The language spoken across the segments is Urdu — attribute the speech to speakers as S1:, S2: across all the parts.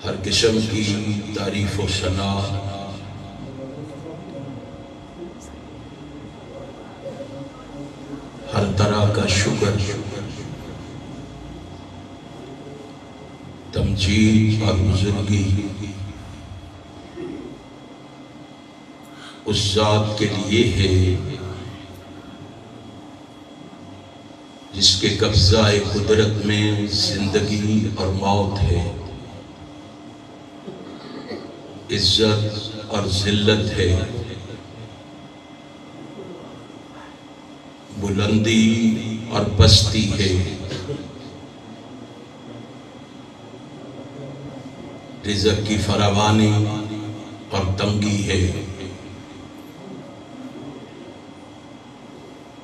S1: ہر قسم کی تعریف و ثنا ہر طرح کا شکر تمجید اور بزرگی اس ذات کے لیے ہے جس کے قبضہ قدرت میں زندگی اور موت ہے، عزت اور ذلت ہے، بلندی اور پستی ہے، رزق کی فراوانی اور تنگی ہے،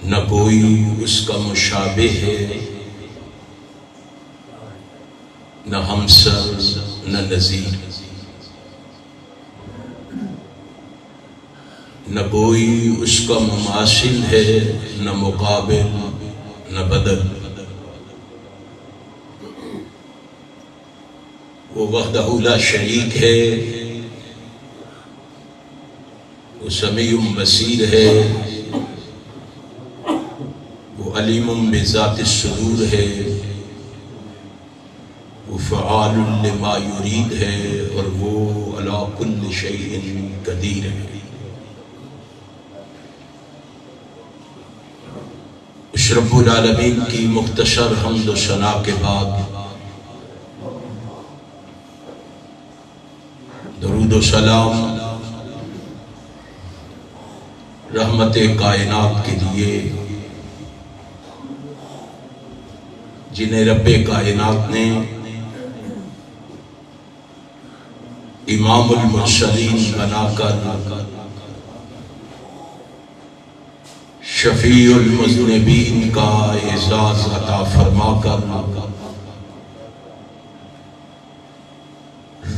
S1: نہ کوئی اس کا مشابہ ہے، نہ ہمسر نہ نظیر، نہ کوئی اس کا مماثل ہے، نہ مقابل نہ بدل۔ وہ وحدہ لا شریک ہے، وہ سمیع بصیر ہے، وہ علیم بذات الصدور ہے، وہ فعال لما یرید ہے، اور وہ علی کل شیء قدیر ہے۔ رب العالمین کی مختصر حمد و ثنا کے بعد درود و سلام رحمت کائنات کے لیے، جنہیں رب کائنات نے امام المرسلین بنا کر شفیع المذنبین کا اعزاز عطا فرما کر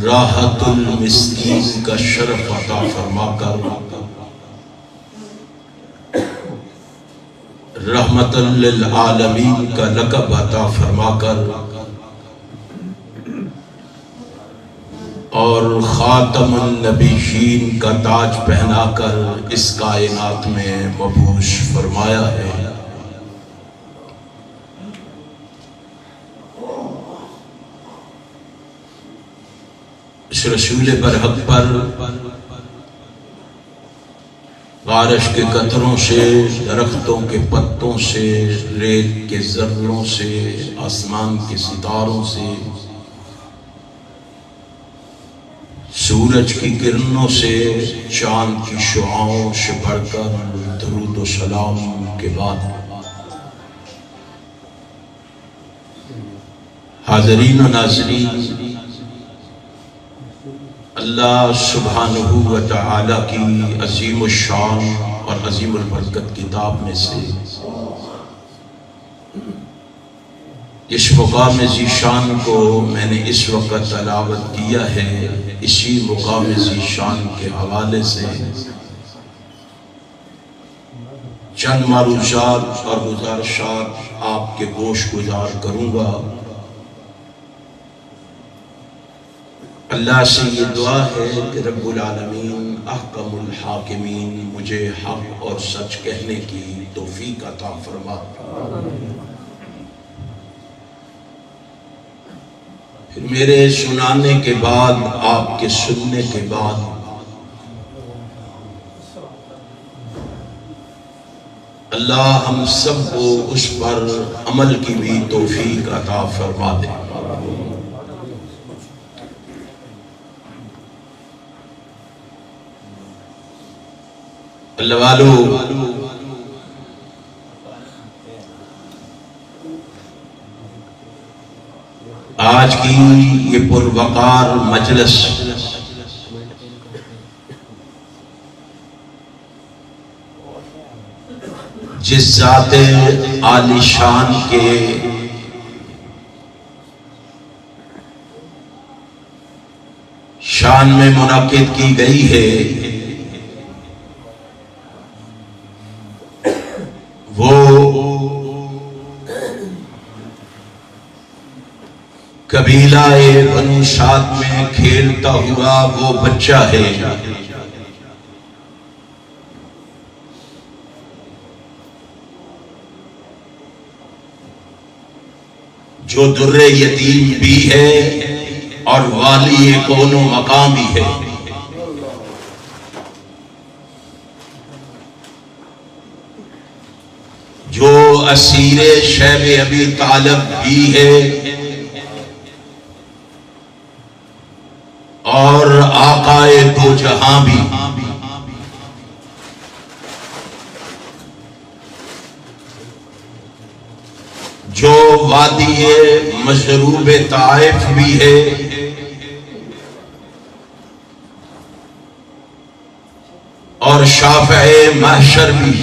S1: راحت المسکین کا شرف عطا فرما کر رحمت للعالمین کا لقب عطا فرما کر اور خاتم النبیین کا تاج پہنا کر اس کائنات میں مبعوث فرمایا ہے۔ اس رسول برحق پر بارش کے قطروں سے، درختوں کے پتوں سے، ریت کے ذروں سے، آسمان کے ستاروں سے، سورج کی کرنوں سے، چاند کی شعاعوں سے بڑھ کر درود و سلام کے بعد حاضرین و ناظرین، اللہ سبحانہ و تعالی کی عظیم الشان اور عظیم البرکت کتاب میں سے اس مقام ذیشان کو میں نے اس وقت تلاوت کیا ہے، اسی مقام ذیشان کے حوالے سے چند معروضات اور گزارشات آپ کے گوش گزار کروں گا۔ اللہ سے یہ دعا ہے کہ رب العالمین احکم الحاکمین مجھے حق اور سچ کہنے کی توفیق عطا فرما۔ پھر میرے سنانے کے بعد، آپ کے سننے کے بعد اللہ ہم سب کو اس پر عمل کی بھی توفیق عطا فرما دے۔ اللہ والو، آج کی یہ پروقار مجلس جس ذات عالی شان کے شان میں منعقد کی گئی ہے، وہ قبیلہ بنو سعد میں کھیلتا ہوا وہ بچہ ہے جو در یتیم بھی ہے اور والی کون و مقام بھی ہے، جو اسیر شیب ابی طالب بھی ہے اور آقائے دو جہاں بھی، جو وادی مشروب طائف بھی ہے اور شافع محشر بھی،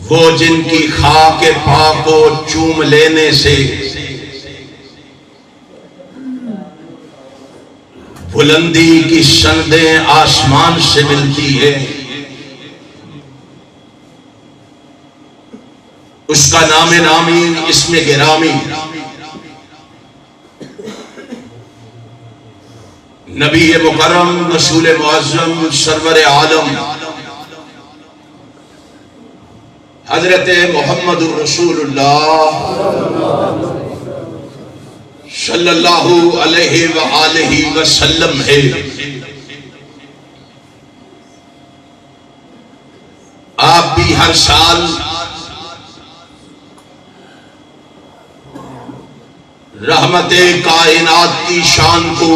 S1: وہ جن کی خاک پاک کو چوم لینے سے بلندی کی سندیں آسمان سے ملتی ہے، اس کا نام نامی اسم گرامی نبی مکرم رسول معظم سرور عالم حضرت محمد رسول اللہ صلی اللہ علیہ وآلہ وسلم ہے۔ آپ بھی ہر سال رحمت کائنات کی شان کو،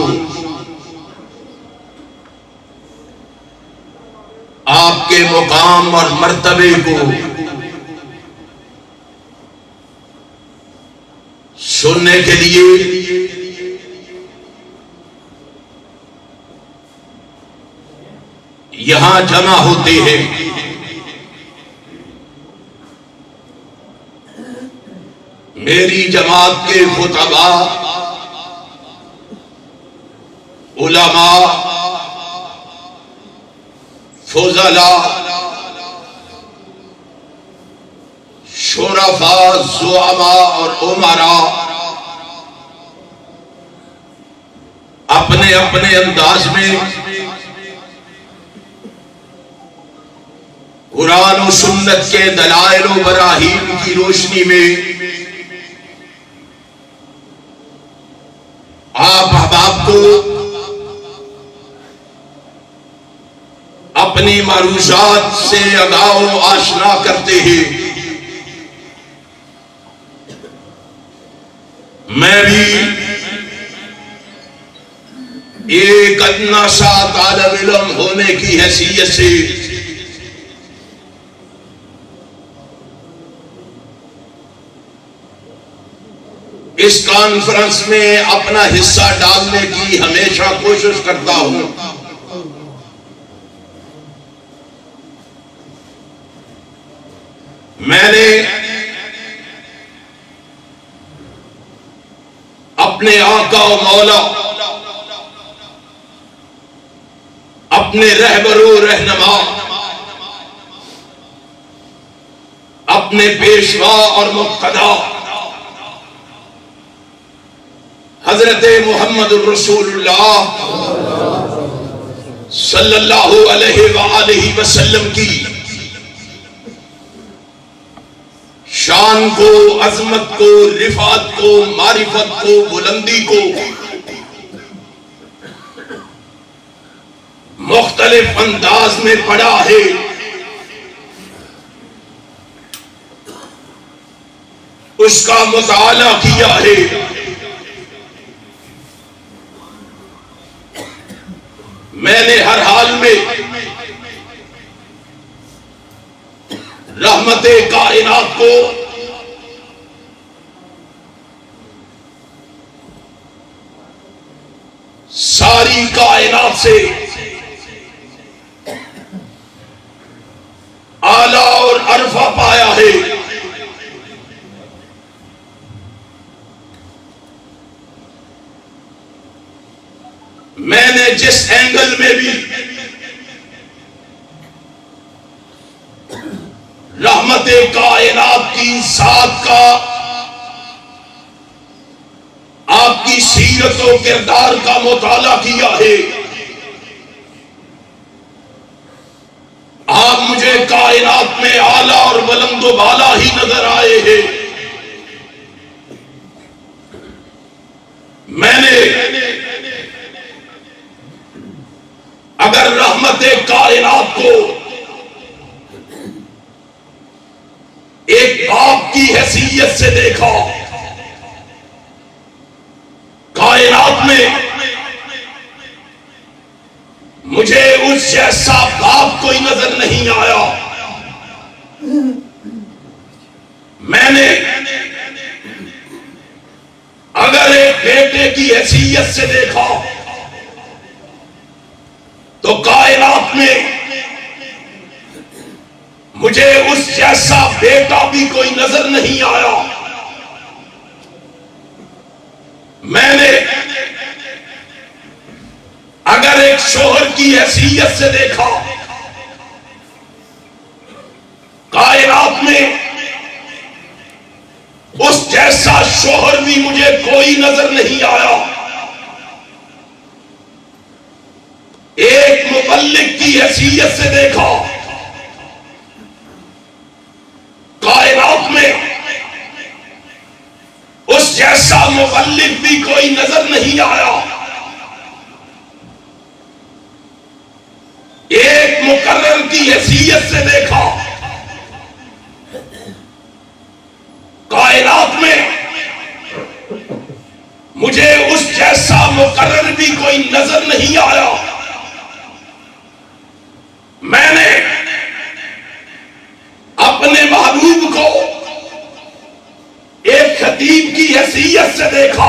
S1: آپ کے مقام اور مرتبے کو سننے کے لیے یہاں جمع ہوتے ہیں۔ میری جماعت کے خطباء، علماء، فضلاء، شرفاء، زعماء اور امراء اپنے اپنے انداز میں قرآن و سنت کے دلائل و براہین کی روشنی میں آپ احباب کو اپنی معروضات سے آگاہ و آشنا کرتے ہیں۔ میں بھی ایک ادنا سا طالب علم ہونے کی حیثیت سے اس کانفرنس میں اپنا حصہ ڈالنے کی ہمیشہ کوشش کرتا ہوں۔ میں نے اپنے آقا و مولا، اپنے رہبر و رہنما، اپنے پیشوا اور مقتدا حضرت محمد الرسول اللہ صلی اللہ علیہ وآلہ وسلم کی شان کو، عظمت کو، رفعت کو، معرفت کو، بلندی کو مختلف انداز میں پڑھا ہے۔ اس کا مطالعہ کیا ہے۔ میں نے ہر حال میں رحمت کائنات کو ساری کائنات سے اعلیٰ اور عرفہ پایا ہے۔ میں نے جس اینگل میں بھی رحمت کائنات کی ذات کا، آپ کی سیرت و کردار کا مطالعہ کیا ہے، آپ مجھے کائنات میں اعلیٰ اور بلند و بالا ہی نظر آئے ہیں۔ میں نے اگر رحمت کائنات کو ایک باپ کی حیثیت سے دیکھا، کائنات میں مجھے اس جیسا باپ کوئی نظر نہیں آیا۔ میں نے اگر ایک بیٹے کی حیثیت سے دیکھا تو کائنات میں مجھے اس جیسا بیٹا بھی کوئی نظر نہیں آیا۔ میں نے اگر ایک شوہر کی حیثیت سے دیکھا، کائنات میں اس جیسا شوہر بھی مجھے کوئی نظر نہیں آیا۔ ایک مبلغ کی حیثیت سے دیکھا، کائنات میں اس جیسا مبلغ بھی کوئی نظر نہیں آیا۔ ایک مقرر کی حیثیت سے دیکھا، کائنات میں مجھے اس جیسا مقرر بھی کوئی نظر نہیں آیا۔ میں نے اپنے محبوب کو ایک خطیب کی حیثیت سے دیکھا،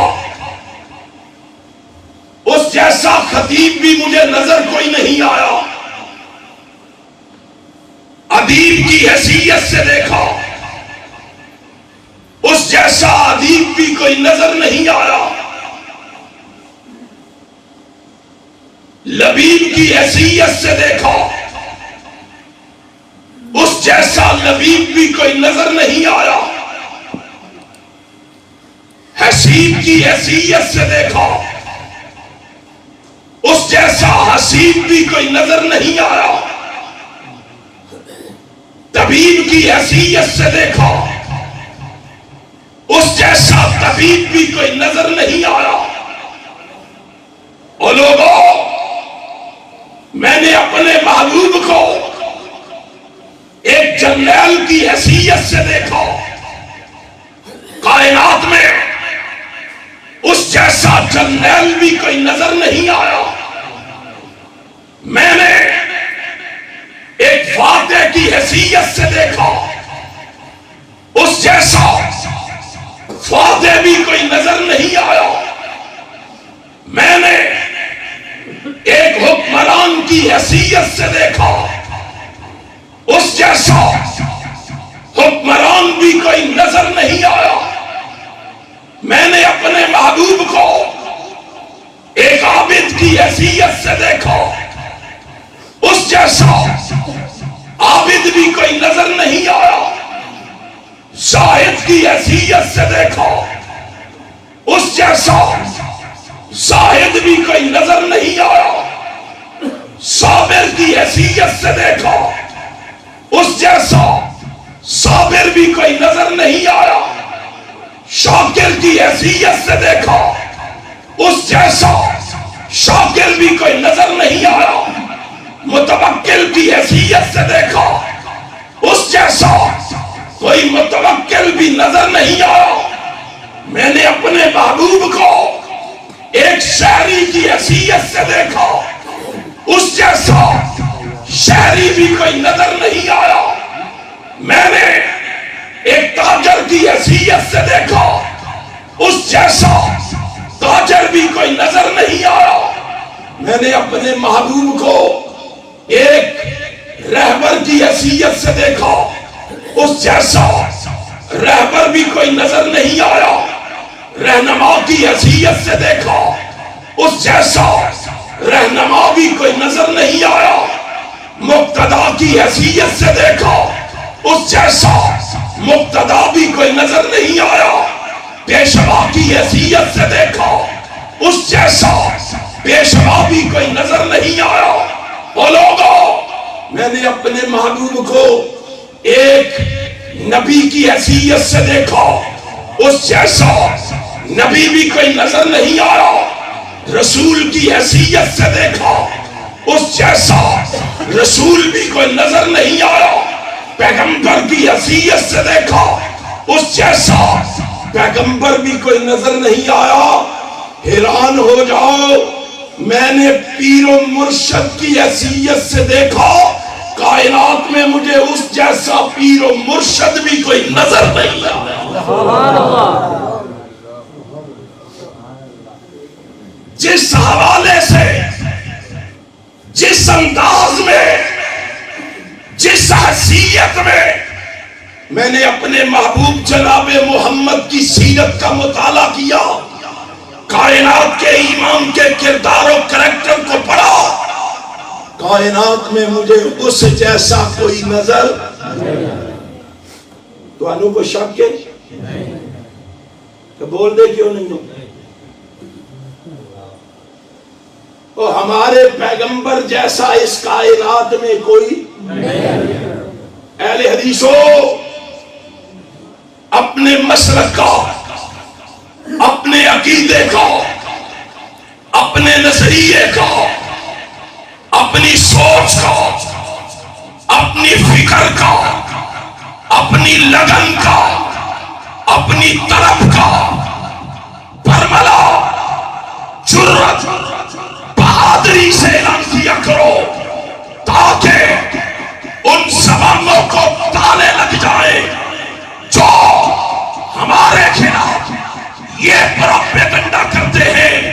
S1: اس جیسا خطیب بھی مجھے نظر کوئی نہیں آیا۔ ادیب کی حیثیت سے دیکھا، اس جیسا ادیب بھی کوئی نظر نہیں آیا۔ لبیب کی حیثیت سے دیکھا، اس جیسا لبیب بھی کوئی نظر نہیں آیا۔ حسیب کی حیثیت سے دیکھا، اس جیسا حسیب بھی کوئی نظر نہیں آیا۔ طبیب کی حیثیت سے دیکھا، اس جیسا طبیب بھی کوئی نظر نہیں آیا۔ اور لوگوں، میں نے اپنے محبوب کو ایک جرنیل کی حیثیت سے دیکھا، کائنات میں اس جیسا جرنیل بھی کوئی نظر نہیں آیا۔ میں نے ایک فاتح کی حیثیت سے دیکھا، اس جیسا فاتح بھی کوئی نظر نہیں آیا۔ میں نے ایک حکمران کی حیثیت سے دیکھا، اس جیسا حکمران بھی کوئی نظر نہیں آیا۔ میں نے اپنے محبوب کو ایک عابد کی حیثیت سے دیکھا، اس جیسا عابد بھی کوئی نظر نہیں آیا۔ زاہد کی حیثیت سے دیکھا، اس جیسا زاہد بھی کوئی نظر نہیں آیا۔ صابر کی حیثیت سے دیکھا، اس جیسا صابر بھی کوئی نظر نہیں آیا۔ شاکر کی حیثیت سے دیکھا، اس جیسا شاکر بھی کوئی نظر نہیں آیا۔ متوکل کی حیثیت سے دیکھا، اس جیسا کوئی متوکل بھی نظر نہیں آیا۔ میں نے اپنے محبوب کو ایک شہری کی حیثیت سے دیکھا، اس جیسا شہری بھی کوئی نظر نہیں آیا۔ میں نے ایک تاجر کی حیثیت سے دیکھا، اس جیسا تاجر بھی کوئی نظر نہیں آیا۔ میں نے اپنے محبوب کو ایک رہبر کی حیثیت سے دیکھا، اس جیسا رہبر بھی کوئی نظر نہیں آیا۔ رہنما کی حیثیت سے دیکھا، اس جیسا رہنما بھی کوئی نظر نہیں آیا۔ مقتدا کی حیثیت سے دیکھا، اس جیسا مقتدا بھی کوئی نظر نہیں آیا، پیشوا کی حیثیت سے دیکھا اس جیسا پیشوا بھی کوئی نظر نہیں آیا۔ وہ لوگوں، میں نے اپنے محبوب کو ایک نبی کی حیثیت سے دیکھا، اس جیسا نبی بھی کوئی نظر نہیں آیا، رسول کی حیثیت سے دیکھا اس جیسا رسول بھی کوئی نظر نہیں آیا، پیغمبر کی حیثیت سے دیکھا اس جیسا پیغمبر بھی کوئی نظر نہیں آیا۔ حیران ہو جاؤ، میں نے پیر و مرشد کی حیثیت سے دیکھا، کائنات میں مجھے اس جیسا پیر و مرشد بھی کوئی نظر نہیں آیا۔ جس حوالے سے، جس انداز میں، جس حیثیت میں نے اپنے محبوب جناب محمد کی سیرت کا مطالعہ کیا، کائنات کے امام کے کردار و کریکٹر کو پڑھا، کائنات میں مجھے اس جیسا کوئی نظر تو انو کو شک ہے کہ بول دے کیوں نہیں ہو؟ تو ہمارے پیغمبر جیسا اس کائنات میں کوئی اہل حدیثو، اپنے مسلک کا، اپنے عقیدے کا، اپنے نظریے کا، اپنی سوچ کا، اپنی فکر کا، اپنی لگن کا، اپنی طلب کا برملا جرت بہادری سے اعلان کیا کرو، تاکہ ان زبانوں کو تالے لگ جائے جو ہمارے خلاف یہ پروپیگنڈا کرتے ہیں،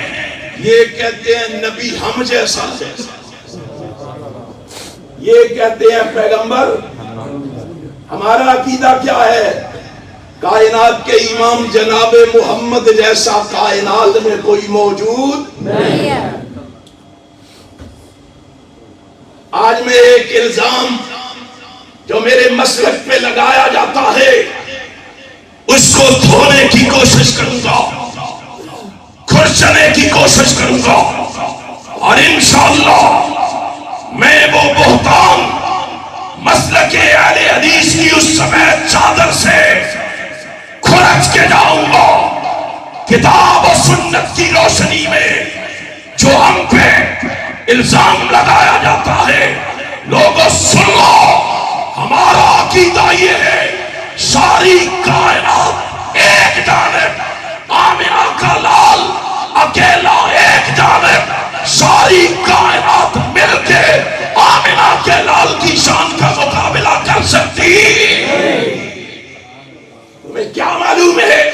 S1: یہ کہتے ہیں نبی ہم جیسا، یہ کہتے ہیں پیغمبر۔ ہمارا عقیدہ کیا ہے؟ کائنات کے امام جناب محمد جیسا کائنات میں کوئی موجود نہیں ہے۔ آج میں ایک الزام جو میرے مسلک پہ لگایا جاتا ہے اس کو دھونے کی کوشش کروں گا، کھرچنے کی کوشش کروں گا، اور انشاءاللہ میں وہ بہتان مسلک اہل حدیث کی اس سفید چادر سے کھرچ کے جاؤں گا۔ کتاب و سنت کی روشنی میں جو ہم پہ الزام لگایا جاتا ہے، لوگوں سن لو، ہمارا عقیدہ یہ ہے ساری کائنات ایک جانب، آمنہ کا لال اکیلا ایک جانب، ساری کائنات مل کے آمنہ کے لال کی شان کا مقابلہ کر سکتی؟ تمہیں کیا معلوم ہے؟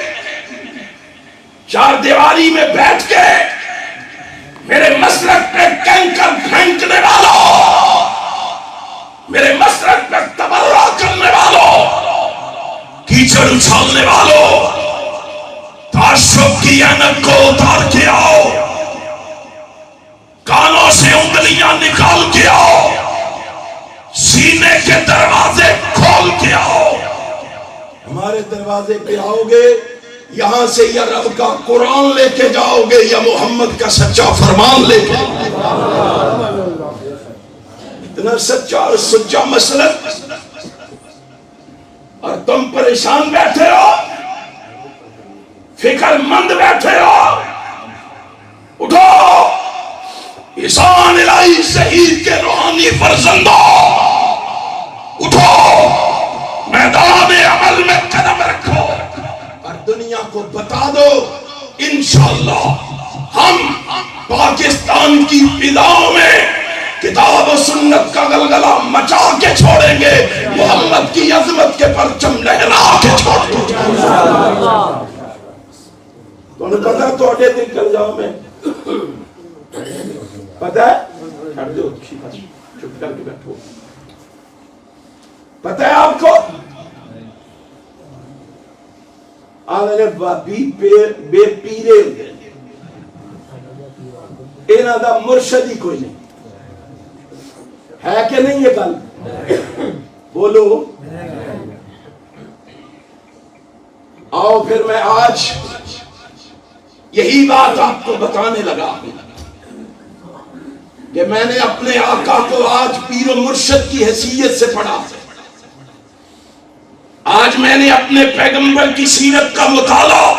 S1: چار دیواری میں بیٹھ کے میرے مسلک پہ کینکر پھینکنے والوں، میرے مسلک پہ تبرہ کرنے والوں، کیچڑ اچھالنے والوں، تعصب کی اینک کو اتار کے آؤ، کانوں سے انگلیاں نکال کے آؤ، سینے کے دروازے کھول کے آؤ۔ ہمارے دروازے پہ آؤ گے، یہاں سے یا رب کا قرآن لے کے جاؤ گے یا محمد کا سچا فرمان لے کے، اتنا سچا اور سچا مسلک، اور تم پریشان بیٹھے ہو، فکر مند بیٹھے ہو۔ اٹھو، احسان الہی شہید کے روحانی فرزندوں، اٹھو، میدان عمل میں قدم رکھو اور دنیا کو بتا دو انشاءاللہ ہم پاکستان کی فضاؤں میں کتاب و سنت کا گلگلہ مچا کے چھوڑیں گے، محمد کی عظمت کے پرچم لہرا کے چھوڑیں گے۔ تو نے پتا توڑے دن کر جاؤ میں پتا ہے، چھڑ دو چپ کر کے بیٹھو، پتا ہے آپ کو آنے بابی بے پیرے اینا دا مرشد ہی کوئی نہیں ہے کہ نہیں؟ یہ گل بولو آؤ پھر میں آج یہی بات آپ کو بتانے لگا کہ میں نے اپنے آقا کو آج پیر و مرشد کی حیثیت سے پڑھا، آج میں نے اپنے پیغمبر کی سیرت کا مطالعہ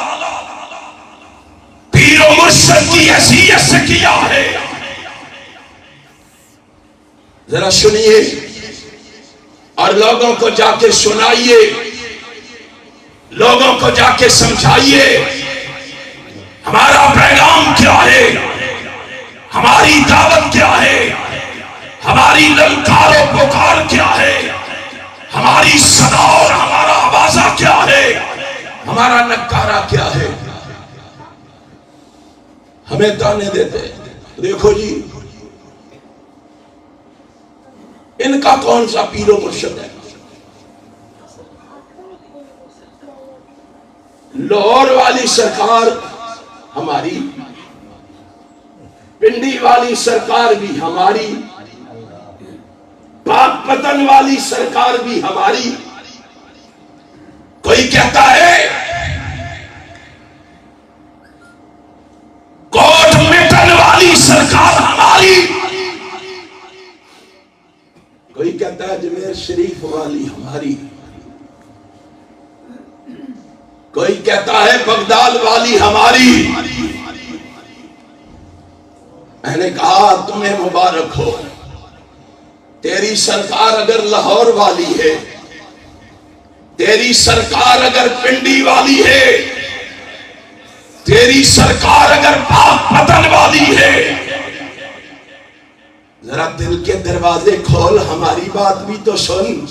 S1: پیر و مرشد کی حیثیت سے کیا ہے۔ ذرا سنیے اور لوگوں کو جا کے سنائیے، لوگوں کو جا کے سمجھائیے ہمارا پیغام کیا ہے، ہماری دعوت کیا ہے، ہماری للکار و پکار کیا ہے، ہماری صدا اور ہمارا آوازہ کیا ہے، ہمارا نکارہ کیا ہے۔ ہمیں تانے دیتے دیکھو جی ان کا کون سا پیر و مرشد ہے؟ لاہور والی سرکار ہماری، پنڈی والی سرکار بھی ہماری، پاک پتن والی سرکار بھی ہماری۔ کوئی کہتا ہے کوٹ مٹن والی سرکار ہماری، کوئی کہتا ہے اجمیر شریف والی ہماری، کوئی کہتا ہے بغداد والی ہماری۔ میں نے کہا تمہیں مبارک ہو، تیری سرکار اگر لاہور والی ہے، تیری سرکار اگر پنڈی والی ہے، تیری سرکار اگر پاک پتن والی ہے، ذرا دل کے دروازے کھول، ہماری بات بھی تو سن۔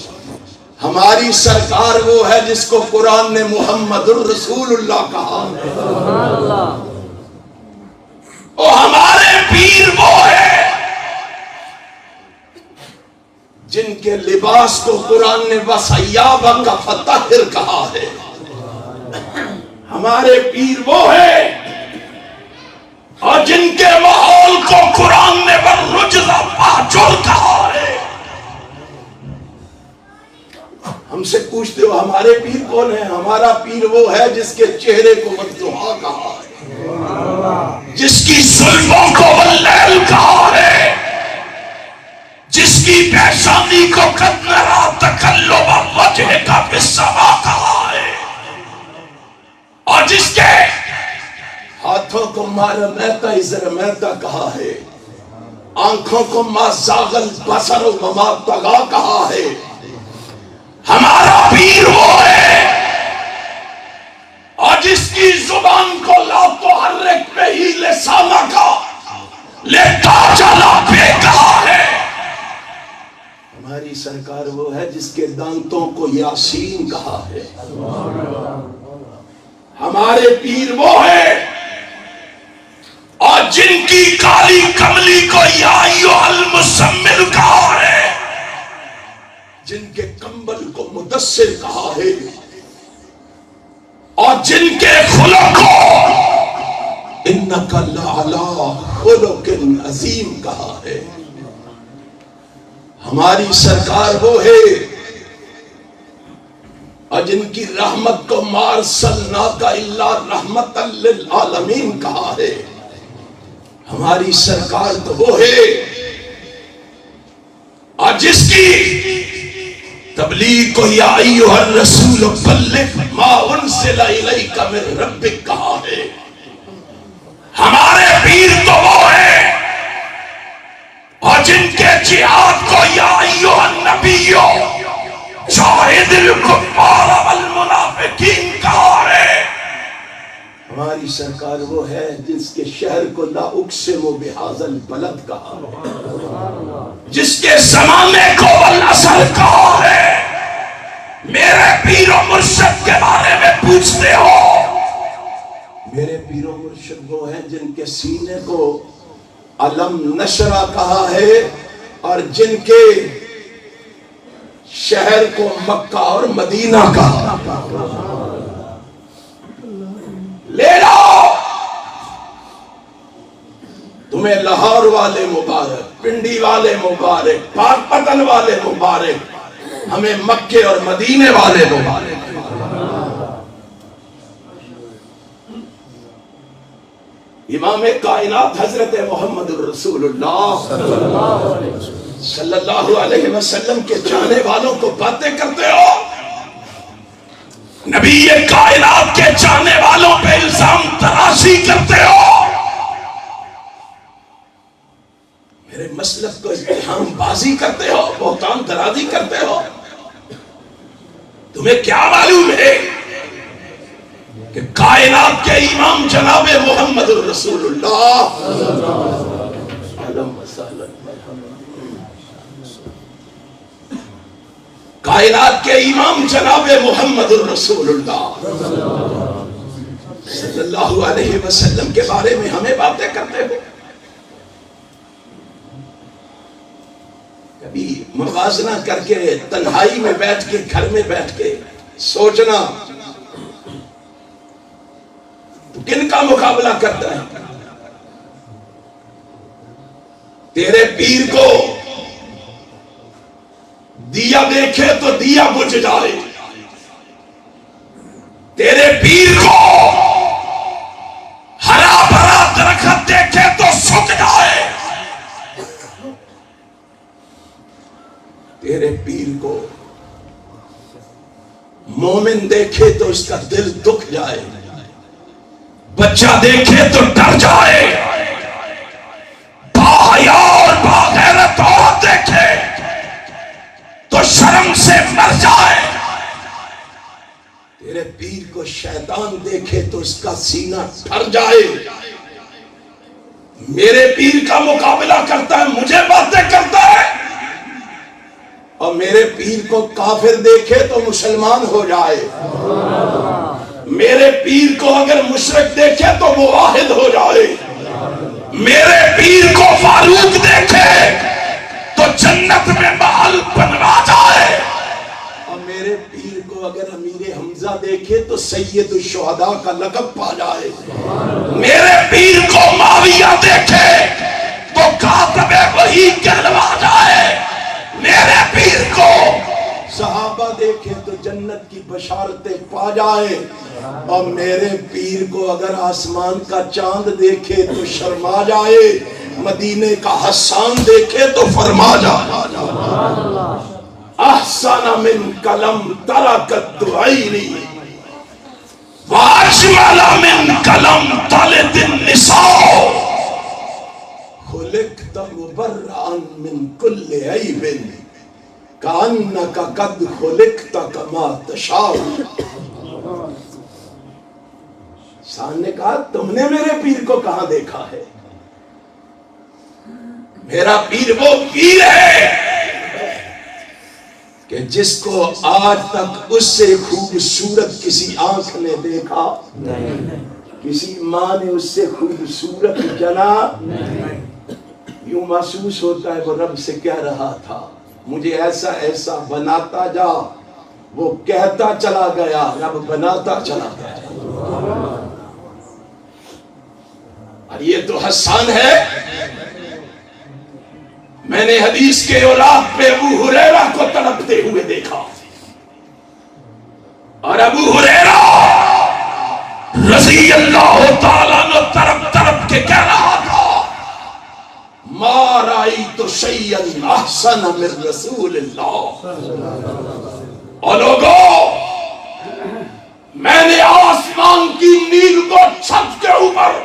S1: ہماری سرکار وہ ہے جس کو قرآن نے محمد الرسول اللہ کہا، اور ہمارے پیر وہ ہے جن کے لباس کو قرآن نے وَسَيَّابَكَ فَطَهِّرْ کہا ہے۔ ہمارے پیر وہ ہے اور جن کے ماحول کو قرآن نے وَالرُّجْزَ فَاهْجُرْ کہا ہے۔ ہم سے پوچھتے ہو ہمارے پیر کون ہے؟ ہمارا پیر وہ ہے جس کے چہرے کو وَالضُّحَىٰ کہا ہے، جس کی زلفوں کو وَاللَّيْلِ کہا ہے، جس کی پیشانی کو قَدْ نَرَىٰ تَقَلُّبَ وَجْهِكَ فِي السَّمَاءِ کہا ہے، اور جس کے ہاتھوں کو مَا رَمَيْتَ إِذْ رَمَيْتَ کہا ہے، آنکھوں کو مَا زَاغَ الْبَصَرُ وَمَا طَغَىٰ کہا ہے۔ ہمارا پیر وہ ہے اور جس کی زبان کو لا تحرک بہ لسانک لتعجل بہ کہا ہے۔ ہماری سرکار وہ ہے جس کے دانتوں کو یاسین کہا ہے۔ ہمارے پیر وہ ہے اور جن کی کالی کملی کو یا ایھا المزمل کہا ہے، جن کے کمبل کو مدثر کہا ہے، اور جن کے خلق کو انک لعلی خلق عظیم کہا ہے۔ ہماری سرکار وہ ہے اور جن کی رحمت کو ما ارسلناک الا رحمت للعالمین کہا ہے۔ ہماری سرکار تو وہ ہے اور جس کی تبلیغ کو یا ایھا الرسول بلغ ما انزل الیک من ربک کہا ہے۔ ہمارے پیر تو وہ ہے اور جن کے جہاد کو یا ایھا النبی جاہد الکفار والمنافقین کہا ہے۔ ہماری سرکار وہ ہے جس کے شہر کو لا اقسم بہذا البلد کہا، جس کے زمانے کو والعصر کہا ہے۔ میرے پیر و مرشد کے بارے میں پوچھتے ہو، میرے پیر و مرشد وہ ہیں جن کے سینے کو علم نشرہ کہا ہے اور جن کے شہر کو مکہ اور مدینہ کہا۔ لے لو، تمہیں لاہور والے مبارک، پنڈی والے مبارک، پاک پتن والے مبارک، ہمیں مکے اور مدینے والے مبارک۔ امام کائنات حضرت محمد الرسول اللہ صلی اللہ علیہ وسلم کے چاہنے والوں کو باتیں کرتے ہو، نبی کائنات کے چاہنے والوں پہ الزام تراشی کرتے ہو، میرے مسلک کو اتہام بازی کرتے ہو، بہتان درازی کرتے ہو۔ تمہیں کیا معلوم ہے کہ کائنات کے امام جناب محمد الرسول اللہ کائنات کے امام جناب محمد الرسول اللہ صلی اللہ علیہ وسلم کے بارے میں ہمیں باتیں کرتے ہو؟ کبھی موازنہ کر کے تنہائی میں بیٹھ کے گھر میں بیٹھ کے سوچنا تو کن کا مقابلہ کرتا ہے؟ تیرے پیر کو دیا دیکھے تو دیا بجھ جائے، تیرے پیر کو ہرا بھرا درخت دیکھے تو سوکھ جائے، تیرے پیر کو مومن دیکھے تو اس کا دل دکھ جائے، بچہ دیکھے تو ڈر جائے، باحیا اور باغیرت عورت دیکھے تو شرم سے مر جائے، تیرے پیر کو شیطان دیکھے تو اس کا سینہ ٹھر جائے۔ میرے پیر کا مقابلہ کرتا ہے، مجھے باتیں کرتا ہے، اور میرے پیر کو کافر دیکھے تو مسلمان ہو جائے، میرے پیر کو اگر مشرک دیکھے تو موحد ہو جائے، میرے پیر کو فاروق دیکھے تو جنت میں محل بنوا جائے، اور میرے پیر کو اگر امیر حمزہ دیکھے تو سید الشہداء کا لقب پا جائے، میرے پیر کو معاویہ دیکھے تو کاتب وحی کہلوا جائے، میرے پیر کو صحابہ دیکھے تو جنت کی بشارتیں پا جائے، اور میرے پیر کو اگر آسمان کا چاند دیکھے تو شرما جائے، مدینے کا حسان دیکھے تو فرما جائے احسن من قلم ترکت عینی واجمل من قلم طلت النساء خلقت مبرئا من کل عیب کأنک قد خلقت کما تشاء۔ انسان نے کہا تم نے میرے پیر کو کہاں دیکھا ہے؟ میرا پیر وہ پیر ہے کہ جس کو آج تک اس سے خوبصورت کسی آنکھ نے دیکھا، کسی ماں نے اس سے خوبصورت جنا، یوں محسوس ہوتا ہے وہ رب سے کہہ رہا تھا مجھے ایسا ایسا بناتا جا، وہ کہتا چلا گیا، رب بناتا چلا گیا۔ اور یہ تو حسان ہے۔ میں نے حدیث کے اوراد پہ ابو ہریرہ کو تڑپتے ہوئے دیکھا، اور ابو ہریرہ رضی اللہ تعالیٰ عنہ تڑپ تڑپ کے کہہ رہا تھا ما رأیت شیئا احسن من رسول اللہ۔ اور لوگوں، میں نے آسمان کی نیل کو چھت کے اوپر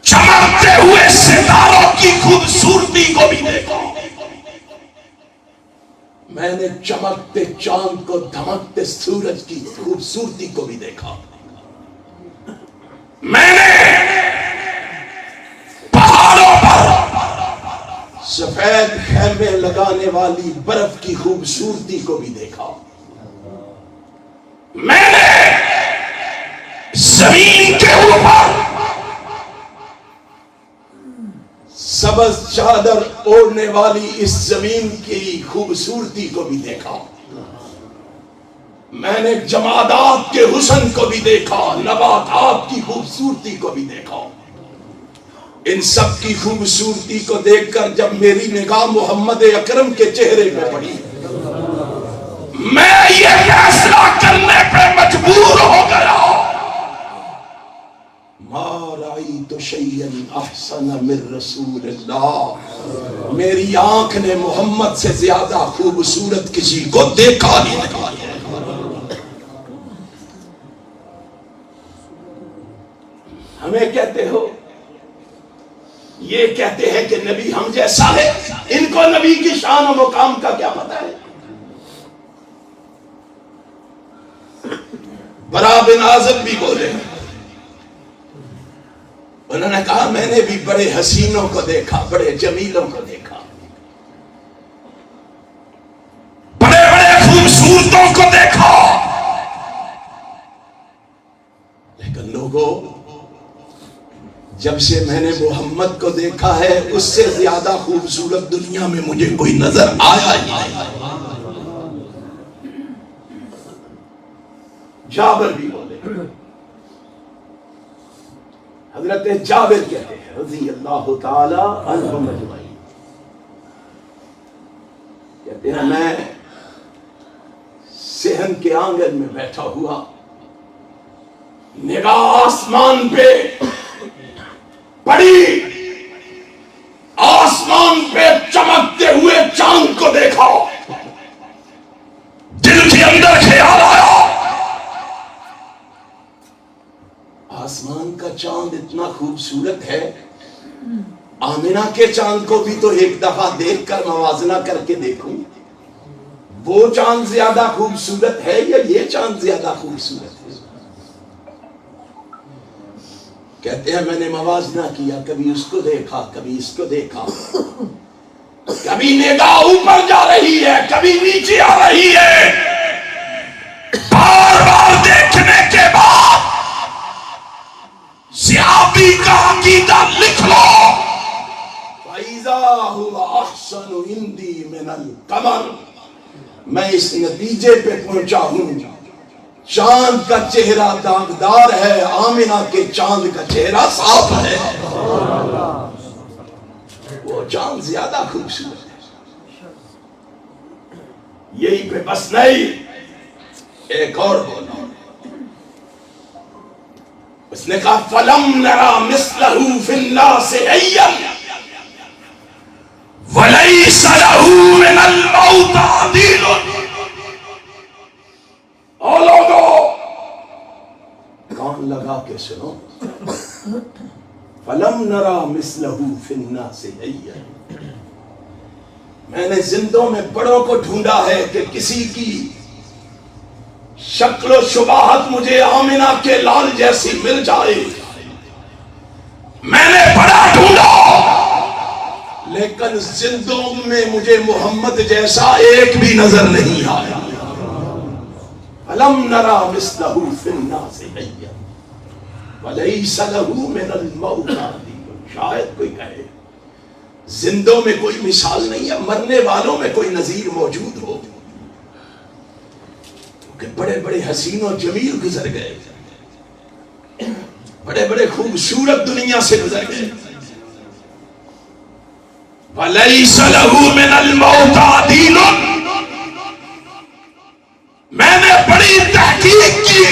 S1: چمکتے ہوئے ستاروں کی خوبصورتی کو بھی دیکھا، میں نے چمکتے چاند کو دھمکتے سورج کی خوبصورتی کو بھی دیکھا، میں نے پہاڑوں پر سفید خیمے لگانے والی برف کی خوبصورتی کو بھی دیکھا، میں نے زمین کے اوپر سبز چادر اوڑھنے والی اس زمین کی خوبصورتی کو بھی دیکھا، میں نے جمادات کے حسن کو بھی دیکھا، نباتات کی خوبصورتی کو بھی دیکھا۔ ان سب کی خوبصورتی کو دیکھ کر جب میری نگاہ محمد اکرم کے چہرے پہ پڑی، میں یہ فیصلہ کرنے پہ مجبور ہو گیا ما شیئا احسن من رسول اللہ، میری آنکھ نے محمد سے زیادہ خوبصورت کسی کو دیکھا ہی نہیں۔ ہمیں کہتے ہو، یہ کہتے ہیں کہ نبی ہم جیسا ہے، ان کو نبی کی شان و مقام کا کیا پتہ ہے؟ برا بن عازب بھی بولے، انہوں نے کہا میں نے بھی بڑے حسینوں کو دیکھا، بڑے جمیلوں کو دیکھا، بڑے بڑے خوبصورتوں کو دیکھا، لیکن لوگوں جب سے میں نے محمد کو دیکھا ہے اس سے زیادہ خوبصورت دنیا میں مجھے کوئی نظر آیا ہی نہیں۔ جابر بھی بولے، حضرت جابر کہتے ہیں رضی اللہ تعالی عنہم اجمعین، کہتے ہیں میں صحن کے آنگن میں بیٹھا ہوا، نگاہ آسمان پہ پڑی، آسمان پہ چمکتے ہوئے چاند کو دیکھا، دل کے اندر خیال آیا آسمان کا چاند اتنا خوبصورت ہے، آمنہ کے چاند کو بھی تو ایک دفعہ دیکھ کر موازنہ کر کے دیکھوں، وہ چاند زیادہ خوبصورت ہے یا یہ چاند زیادہ خوبصورت ہے؟ کہتے ہیں میں نے موازنہ کیا، کبھی اس کو دیکھا کبھی اس کو دیکھا، کبھی نگاہ اوپر جا رہی ہے کبھی نیچے آ رہی ہے، بار بار دیکھنے کے بعد صحابی کا عقیدہ لکھ لو، فَإِذَا هُوَ أَحْسَنُ عِنْدِي مِنَ الْقَمَرِ، میں اس نتیجے پہ پہنچا ہوں چاند کا چہرہ داغدار ہے، آمنہ کے چاند کا چہرہ صاف ہے، وہ چاند زیادہ خوبصورت ہے۔ یہی پہ بس نہیں، ایک اور بولا، اس نے کہا فَلَمْ نَرَا مِثْلَهُ فِي النَّاسِ حَيًّا وَلَيْسَ لَهُ مِنَ الْمَوْتِ عَدِيلٌ۔ اور لوگوں کان لگا کے سنو، فَلَمْ نَرَا مِثْلَهُ فِي النَّاسِ حَيًّا، میں نے زندوں میں بڑوں کو ڈھونڈا ہے کہ کسی کی شکل و شباہت مجھے آمنہ کے لال جیسی مل جائے، میں نے بڑا ڈھونڈا، لیکن زندوں میں مجھے محمد جیسا ایک بھی نظر نہیں آیا۔ فَلَمْ نَرَا مِثْلَهُ فِي النَّاسِ حَيًّا وَلَيْسَ لَهُ مِنَ الْمَوْتِ عَدِيلٌ۔ شاید کوئی کہے زندوں میں کوئی مثال نہیں ہے، مرنے والوں میں کوئی نظیر موجود ہو، کہ بڑے بڑے حسین و جمیل گزر گئے، بڑے بڑے خوبصورت دنیا سے گزر گئے، وَلَيْسَ لَهُ مِنَ الْمَوْتِ عَدِيلٌ۔ میں نے بڑی تحقیق کی،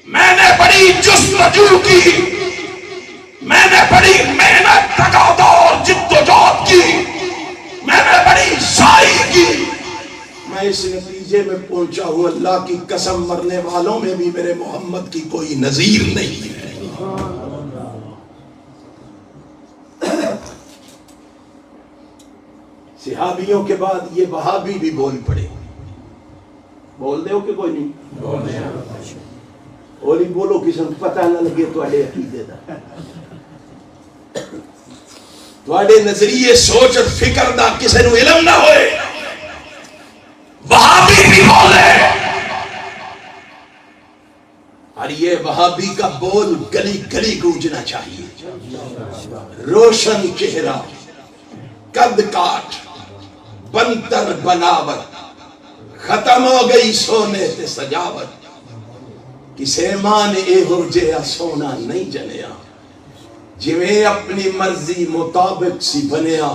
S1: میں نے بڑی جستجو کی، میں نے بڑی محنت تقاضا اور جدوجہد کی، میں نے بڑی سعی کی، میں اس نتیجے میں پہنچا ہوں اللہ کی قسم مرنے والوں میں بھی میرے محمد کی کوئی نظیر نہیں ہے۔ صحابیوں کے بعد یہ وہابی بھی بول پڑے، بول دے ہو کہ کوئی نہیں اور ہی بولو، کسی کو پتہ نہ لگے تواڈے عقیدے دا، تواڈے نظریے سوچ اور فکر دا کسی نو علم نہ ہوئے، وہابی بھی بولے، اور یہ وہابی کا بول گلی گلی گونجنا چاہیے، روشن چہرہ، قد کاٹ، بنتر بناوٹ، ختم ہو گئی سونے تے سجاوٹ، کسے مان اے ہو جیا سونا نہیں جنیا، جویں اپنی مرضی مطابق سی بنیا،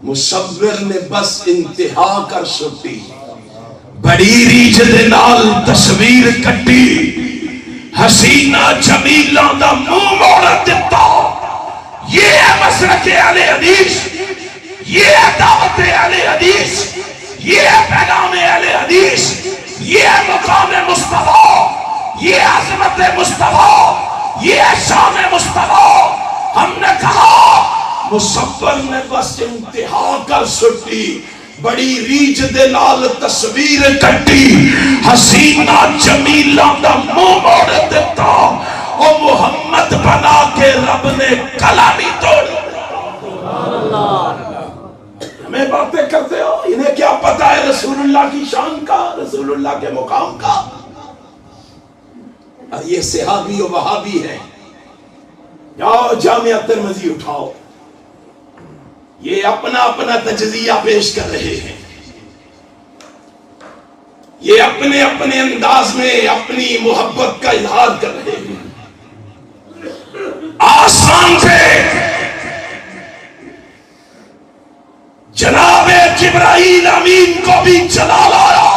S1: مصور نے بس انتہا کر سٹی، بڑی ریجھ دے نال تصویر کٹی، حسینہ جمیلہ دا منہ موڑ دیتا. یہ ہے مسلک اہل حدیث، یہ ہے دعوت اہل حدیث، یہ ہے پیغام اہل حدیث، یہ ہے مقام مصطفیٰ، یہ عظمت مصطفیٰ، یہ ہے شان مصطفیٰ. ہم نے کہا مصور نے بس انتہا کر سٹی، بڑی ریج دے نال تصویر کٹی. حسینہ جمیلہ دا منہ موڑ دیتا، اور محمد بنا کے رب نے کلام ہی توڑ. ہمیں باتیں کرتے ہو، انہیں کیا پتا ہے رسول اللہ کی شان کا، رسول اللہ کے مقام کا. اور یہ صحابی و وہابی ہے. جاؤ جامعہ ترمذی اٹھاؤ، یہ اپنا اپنا تجزیہ پیش کر رہے ہیں. یہ اپنے اپنے انداز میں اپنی محبت کا اظہار کر رہے ہیں. آسمان سے جناب جبرائیل امین کو بھی جلال آیا.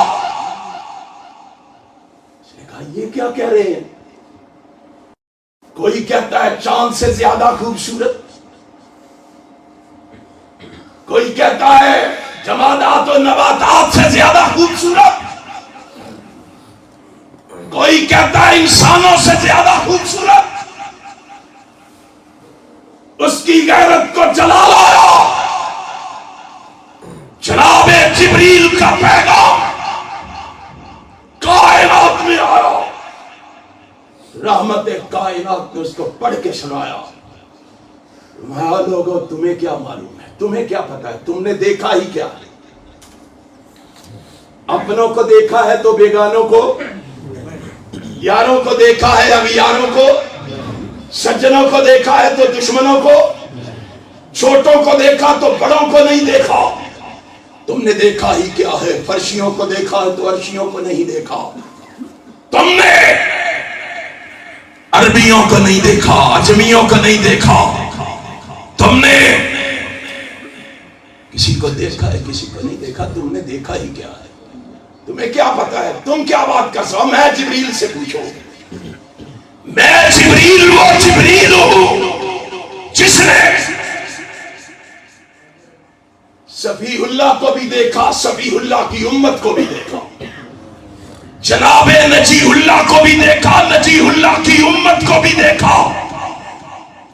S1: اس نے کہا یہ کیا کہہ رہے ہیں؟ کوئی کہتا ہے چاند سے زیادہ خوبصورت، کوئی کہتا ہے جمادات و نباتات سے زیادہ خوبصورت، کوئی کہتا ہے انسانوں سے زیادہ خوبصورت. اس کی غیرت کو جلال آیا. جناب جبریل کا پیغام کائنات میں آیا، رحمت کائنات نے اس کو پڑھ کے سنایا. لوگوں تمہیں کیا معلوم ہے، تمہیں کیا پتا ہے، تم نے دیکھا ہی کیا ہے؟ اپنوں کو دیکھا ہے تو بیگانوں کو، یاروں کو دیکھا ہے اغیاروں کو، سجنوں کو دیکھا ہے تو دشمنوں کو، چھوٹوں کو دیکھا تو بڑوں کو نہیں دیکھا. تم نے دیکھا ہی کیا ہے؟ فرشیوں کو دیکھا ہے تو عرشیوں کو نہیں دیکھا. تم نے عربیوں کو نہیں دیکھا، عجمیوں کو نہیں دیکھا. تم نے کسی کو دیکھا ہے کسی کو نہیں دیکھا. تم نے دیکھا ہی کیا ہے؟ تمہیں کیا پتا ہے؟ تم کیا بات کر سو؟ میں جبریل سے پوچھو. میں جبریل وہ جبریل ہوں جس نے صفی اللہ کو بھی دیکھا، صفی اللہ کی امت کو بھی دیکھا، جناب نجی اللہ کو بھی دیکھا، نجی اللہ کی امت کو بھی دیکھا،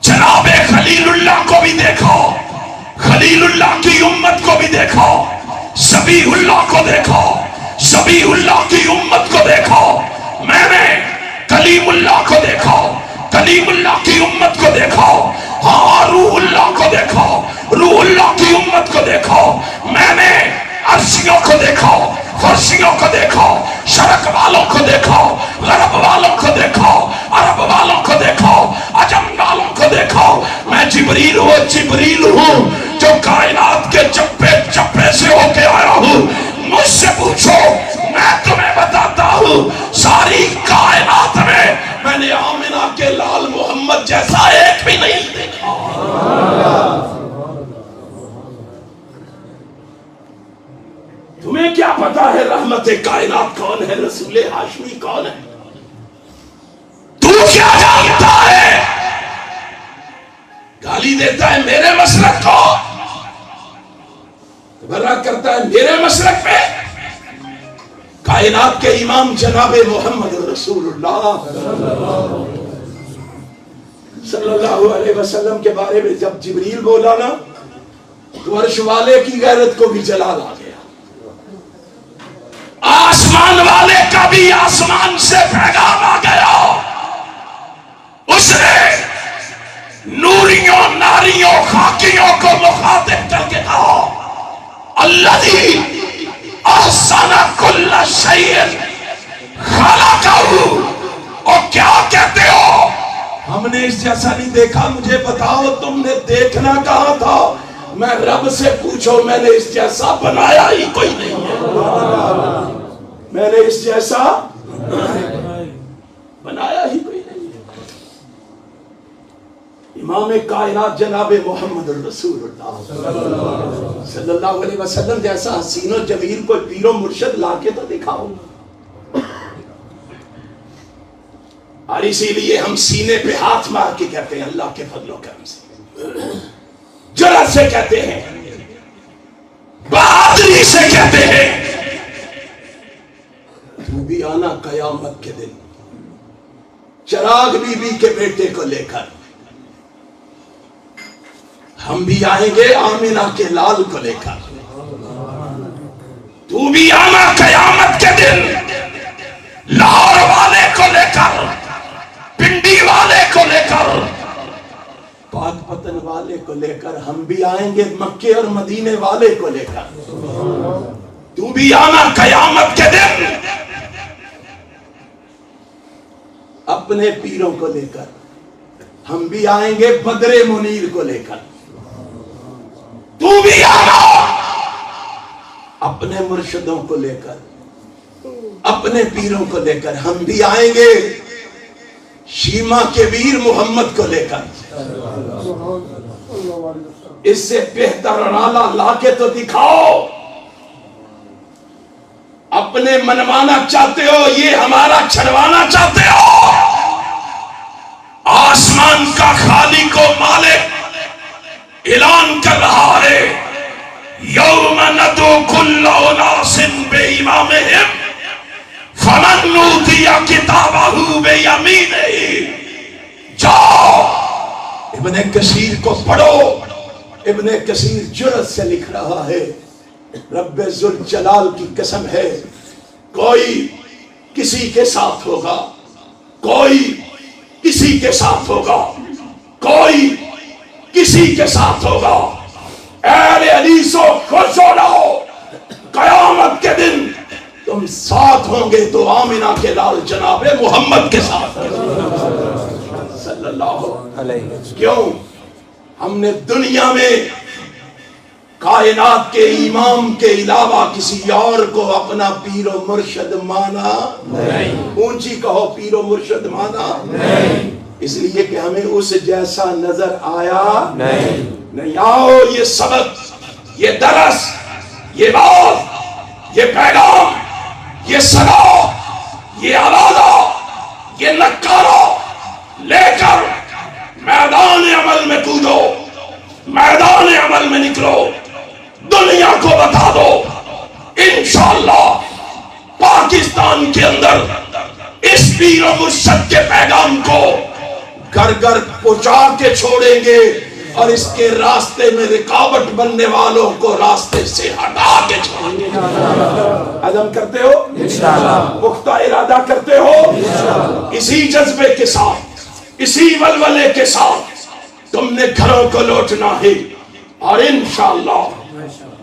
S1: جناب خلیل اللہ کو بھی دیکھا، خلیل اللہ کی امت کو بھی دیکھا، صفی اللہ کو دیکھا، صفی اللہ کی امت کو دیکھا. میں نے کلیم اللہ کو دیکھا، کلیم اللہ کی امت کو دیکھا. ہاں روح اللہ کو دیکھا، روح اللہ کی امت کو دیکھا. میں نے عرشیوں کو دیکھا، فرشیوں کو دیکھا، شرق والوں کو دیکھا، غرب والوں کو دیکھا، عرب والوں کو دیکھا، عجم والوں کو دیکھا. میں جبریل وہ جبریل ہوں جو کائنات کے چپے چپے سے ہو کے آیا ہوں. مجھ سے پوچھو، میں تمہیں بتاتا ہوں ساری کائنات میں نے آمنہ کے لال محمد جیسا ایک بھی نہیں دیکھا. تمہیں کیا پتا ہے رحمت کائنات کون ہے، رسول ہاشمی کون ہے؟ تو کیا جانتا ہے؟ گالی دیتا ہے میرے مسلک کو، برا کرتا ہے میرے مسلک پہ. کائنات کے امام جناب محمد رسول اللہ صلی اللہ علیہ وسلم کے بارے میں جب جبریل بولا نا تو عرش والے کی غیرت کو بھی جلال آ گیا، آسمان والے کا بھی آسمان سے پیغام آ گیا. اس نے نوریوں ناریوں خاکیوں کو مخاطب کر کے کہا الذی احسن کل شیء خلقہ. اور کیا کہتے ہو؟ ہم نے اس جیسا نہیں دیکھا. مجھے بتاؤ تم نے دیکھنا کہاں تھا؟ میں رب سے پوچھو، میں نے اس جیسا بنایا ہی کوئی نہیں ہے. میں نے اس جیسا بنایا ہی کوئی نہیں ہے. امام کائنات جناب محمد الرسول اللہ صلی اللہ علیہ وسلم جیسا حسین و جمیل کو پیر و مرشد لا کے تو دکھاؤ. اور اسی لیے ہم سینے پہ ہاتھ مار کے کہتے ہیں اللہ کے فضل و کرم سے، جرأت سے کہتے ہیں، بہادری سے کہتے ہیں، تو بھی آنا قیامت کے دن چراغ بی بی کے بیٹے کو لے کر، ہم بھی آئیں گے آمینہ کے لال کو لے کر، تو بھی آنا قیامت کے دن لاہور والے کو لے کر، پنڈی والے کو لے کر، پاک پتن والے کو لے کر، ہم بھی آئیں گے مکے اور مدینے والے کو لے کر، تو بھی آنا قیامت کے دن اپنے پیروں کو لے کر، ہم بھی آئیں گے بدر منیر کو لے کر، تو بھی آنا اپنے مرشدوں کو لے کر، اپنے پیروں کو لے کر، ہم بھی آئیں گے شیما کے ویر محمد کو لے کر، اس سے بہتر اور اعلیٰ لا کے تو دکھاؤ، اپنے منوانا چاہتے ہو، یہ ہمارا چھڑوانا چاہتے ہو، آسمان کا خالق و مالک اعلان کر رہا ہے، یوم ندعو کل اناس بامامہم فمن اوتی کتابہ بیمینہ، جاؤ ابن کثیر کو پڑھو، ابن کثیر جرأت سے لکھ رہا ہے، رب ذوالجلال کی قسم ہے، کوئی کسی کے ساتھ ہوگا، کوئی کسی کے ساتھ ہوگا، کوئی کسی کے ساتھ ہوگا، اہل حدیثوں خوش ہو جاؤ، قیامت کے دن تم ساتھ ہوں گے تو آمینہ کے لال جناب محمد کے ساتھ صلی اللہ علیہ وسلم۔ کیوں؟ ہم نے دنیا میں کائنات کے امام کے علاوہ کسی اور کو اپنا پیر و مرشد مانا نہیں، اونچی کہو پیر و مرشد مانا نہیں، اس لیے کہ ہمیں اس جیسا نظر آیا نہیں۔ آؤ یہ سبق، یہ درس، یہ بات، یہ پیغام، یہ صدا، یہ آوازہ، یہ نکارہ لے کر میدان عمل میں کودو، میدان عمل میں نکلو، دنیا کو بتا دو، انشاءاللہ پاکستان کے اندر اس پیر و مرشد کے پیغام کو گھر گھر پہنچا کے چھوڑیں گے، اور اس کے راستے میں رکاوٹ بننے والوں کو راستے سے ہٹا کے چھوڑیں گے۔ عزم کرتے ہو؟ انشاءاللہ پختہ ارادہ کرتے ہو؟ انشاءاللہ اسی جذبے کے ساتھ، اسی ولولے کے ساتھ تم نے گھروں کو لوٹنا ہے، اور انشاءاللہ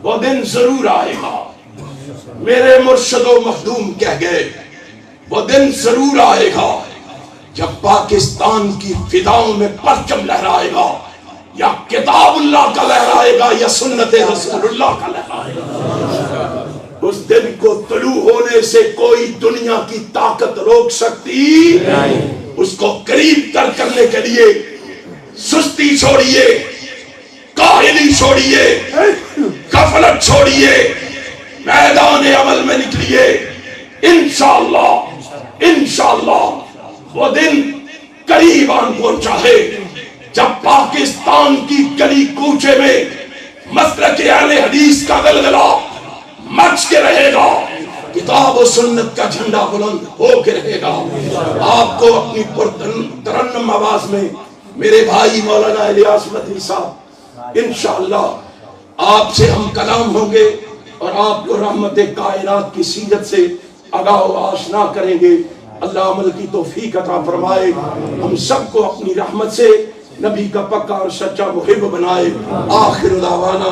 S1: وہ دن ضرور آئے گا، میرے مرشد و مخدوم کہہ گئے، وہ دن ضرور آئے گا جب پاکستان کی فضاؤں میں پرچم لہرائے گا، یا کتاب اللہ کا لہرائے گا یا سنت رسول اللہ کا لہرائے گا۔ اس دن کو طلوع ہونے سے کوئی دنیا کی طاقت روک سکتی نہیں، اس کو قریب تر کرنے کے لیے سستی چھوڑیے، کاہلی چھوڑیے، غفلت چھوڑیے، میدان عمل میں نکلیے، انشاءاللہ انشاءاللہ وہ دن قریب آن پہنچا ہے جب پاکستان کی گلی کوچے میں مسلک اہل حدیث کا غلغلہ مچ کے رہے گا، کتاب و سنت کا جھنڈا بلند ہو کے رہے گا۔ آپ کو اپنی ترنم آواز میں میرے بھائی مولانا الیاس مدنی صاحب انشاءاللہ آپ سے ہم کلام ہوں گے، اور آپ کو رحمت کائنات کی سیرت سے آگاہ و آشنا کریں گے۔ اللہ عمل کی توفیق عطا فرمائے، ہم سب کو اپنی رحمت سے نبی کا پکا اور سچا محب بنائے۔ آخر دعوانا